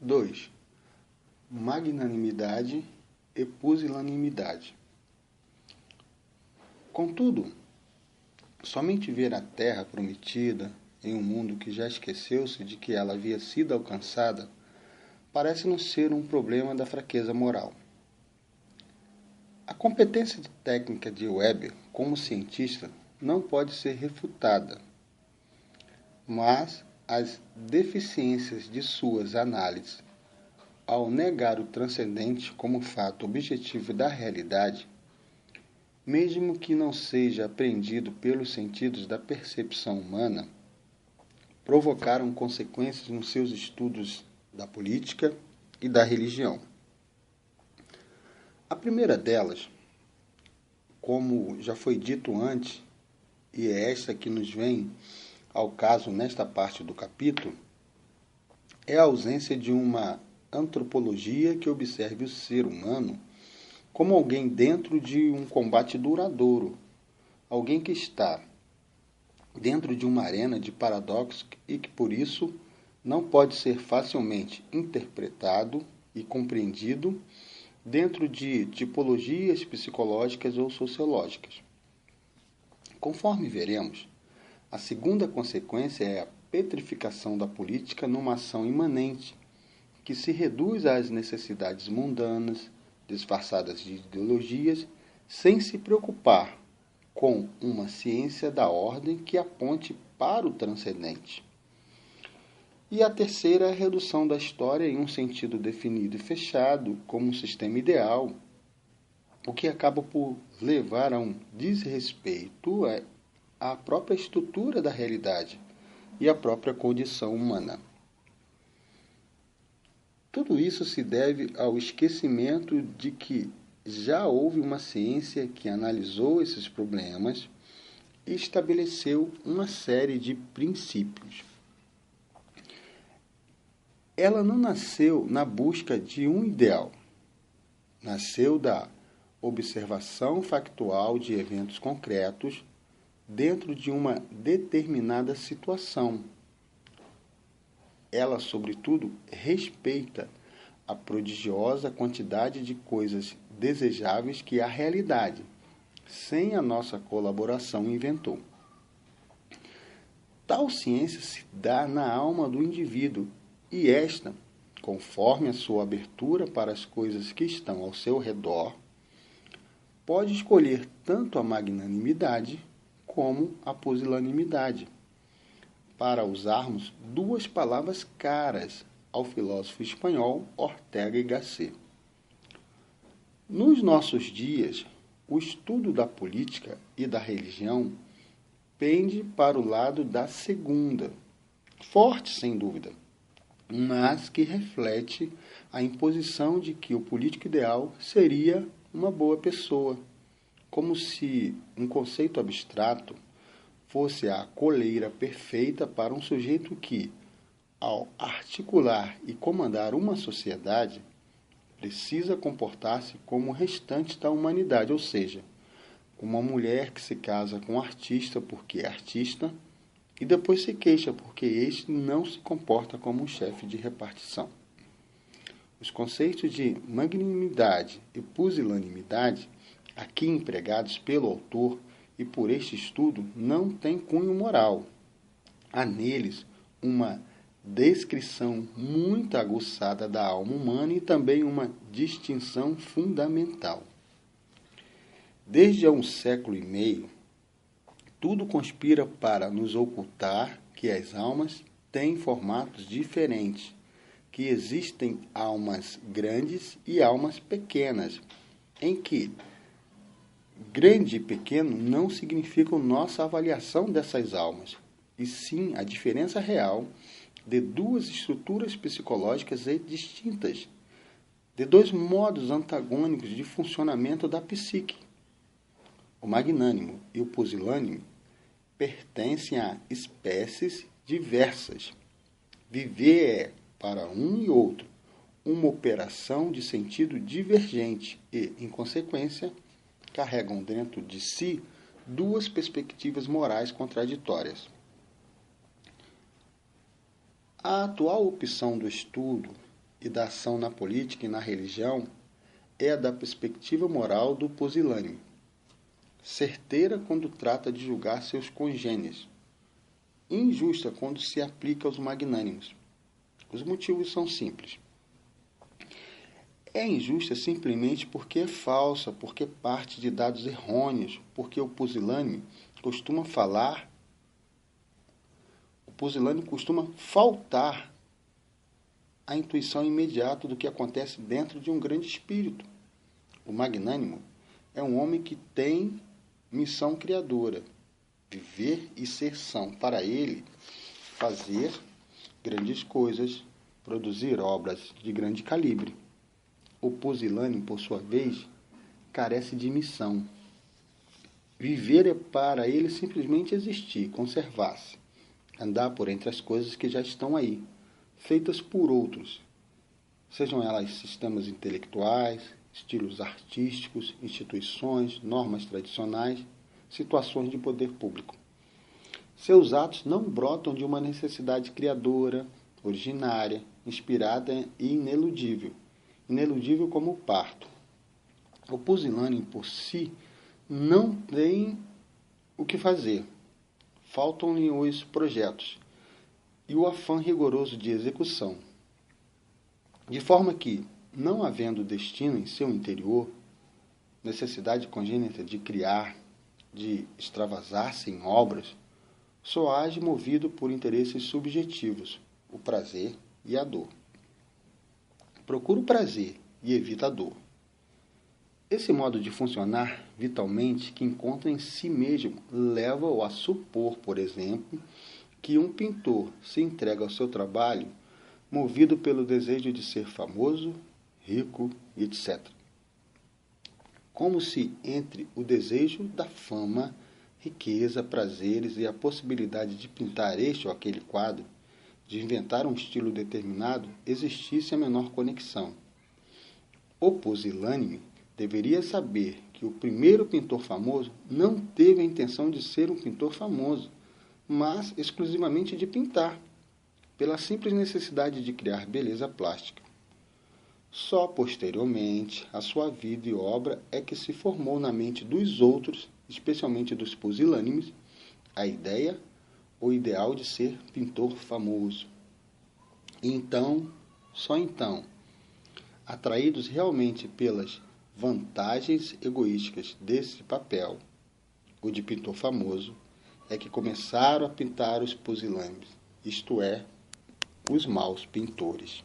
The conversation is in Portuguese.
2. Magnanimidade e pusilanimidade. Contudo, somente ver a terra prometida em um mundo que já esqueceu-se de que ela havia sido alcançada parece-nos ser um problema da fraqueza moral. A competência técnica de Weber como cientista não pode ser refutada, mas as deficiências de suas análises, ao negar o transcendente como fato objetivo da realidade, mesmo que não seja apreendido pelos sentidos da percepção humana, provocaram consequências nos seus estudos da política e da religião. A primeira delas, como já foi dito antes, e é esta que nos vem ao caso nesta parte do capítulo, é a ausência de uma antropologia que observe o ser humano como alguém dentro de um combate duradouro, alguém que está dentro de uma arena de paradoxos e que, por isso, não pode ser facilmente interpretado e compreendido dentro de tipologias psicológicas ou sociológicas. Conforme veremos, a segunda consequência é a petrificação da política numa ação imanente, que se reduz às necessidades mundanas, disfarçadas de ideologias, sem se preocupar com uma ciência da ordem que aponte para o transcendente. E a terceira é a redução da história em um sentido definido e fechado como um sistema ideal, o que acaba por levar a um desrespeito à própria estrutura da realidade e à própria condição humana. Tudo isso se deve ao esquecimento de que já houve uma ciência que analisou esses problemas e estabeleceu uma série de princípios. Ela não nasceu na busca de um ideal. Nasceu da observação factual de eventos concretos dentro de uma determinada situação. Ela, sobretudo, respeita a prodigiosa quantidade de coisas desejáveis que a realidade, sem a nossa colaboração, inventou. Tal ciência se dá na alma do indivíduo e esta, conforme a sua abertura para as coisas que estão ao seu redor, pode escolher tanto a magnanimidade como a pusilanimidade, para usarmos duas palavras caras ao filósofo espanhol Ortega y Gasset. Nos nossos dias, o estudo da política e da religião pende para o lado da segunda, forte sem dúvida, mas que reflete a imposição de que o político ideal seria uma boa pessoa, como se um conceito abstrato fosse a coleira perfeita para um sujeito que, ao articular e comandar uma sociedade, precisa comportar-se como o restante da humanidade, ou seja, como uma mulher que se casa com um artista porque é artista e depois se queixa porque este não se comporta como um chefe de repartição. Os conceitos de magnanimidade e pusilanimidade, aqui empregados pelo autor e por este estudo, não têm cunho moral. Há neles uma descrição muito aguçada da alma humana e também uma distinção fundamental. Desde há um século e meio, tudo conspira para nos ocultar que as almas têm formatos diferentes, que existem almas grandes e almas pequenas, em que grande e pequeno não significam nossa avaliação dessas almas, e sim a diferença real de duas estruturas psicológicas distintas, de dois modos antagônicos de funcionamento da psique. O magnânimo e o pusilânime pertencem a espécies diversas. Viver é, para um e outro, uma operação de sentido divergente e, em consequência, carregam dentro de si duas perspectivas morais contraditórias. A atual opção do estudo e da ação na política e na religião é a da perspectiva moral do pusilânime, certeira quando trata de julgar seus congêneres, injusta quando se aplica aos magnânimos. Os motivos são simples. É injusta simplesmente porque é falsa, porque parte de dados errôneos, porque o pusilânime costuma faltar a intuição imediata do que acontece dentro de um grande espírito. O magnânimo é um homem que tem missão criadora, viver e ser são. Para ele, fazer grandes coisas, produzir obras de grande calibre. O pusilânime, por sua vez, carece de missão. Viver é para ele simplesmente existir, conservar-se, andar por entre as coisas que já estão aí, feitas por outros, sejam elas sistemas intelectuais, estilos artísticos, instituições, normas tradicionais, situações de poder público. Seus atos não brotam de uma necessidade criadora, originária, inspirada e ineludível como o parto. O pusilânime por si não tem o que fazer. Faltam-lhe os projetos e o afã rigoroso de execução. De forma que, não havendo destino em seu interior, necessidade congênita de criar, de extravasar-se em obras, só age movido por interesses subjetivos, o prazer e a dor. Procura o prazer e evita a dor. Esse modo de funcionar vitalmente que encontra em si mesmo leva-o a supor, por exemplo, que um pintor se entrega ao seu trabalho movido pelo desejo de ser famoso, rico, etc. Como se entre o desejo da fama, riqueza, prazeres e a possibilidade de pintar este ou aquele quadro, de inventar um estilo determinado, existisse a menor conexão. O pusilânime deveria saber que o primeiro pintor famoso não teve a intenção de ser um pintor famoso, mas exclusivamente de pintar, pela simples necessidade de criar beleza plástica. Só posteriormente, a sua vida e obra é que se formou na mente dos outros, especialmente dos pusilânimes, a ideia ou ideal de ser pintor famoso. E então, só então, atraídos realmente pelas vantagens egoísticas desse papel, o de pintor famoso, é que começaram a pintar os pusilânimes, isto é, os maus pintores.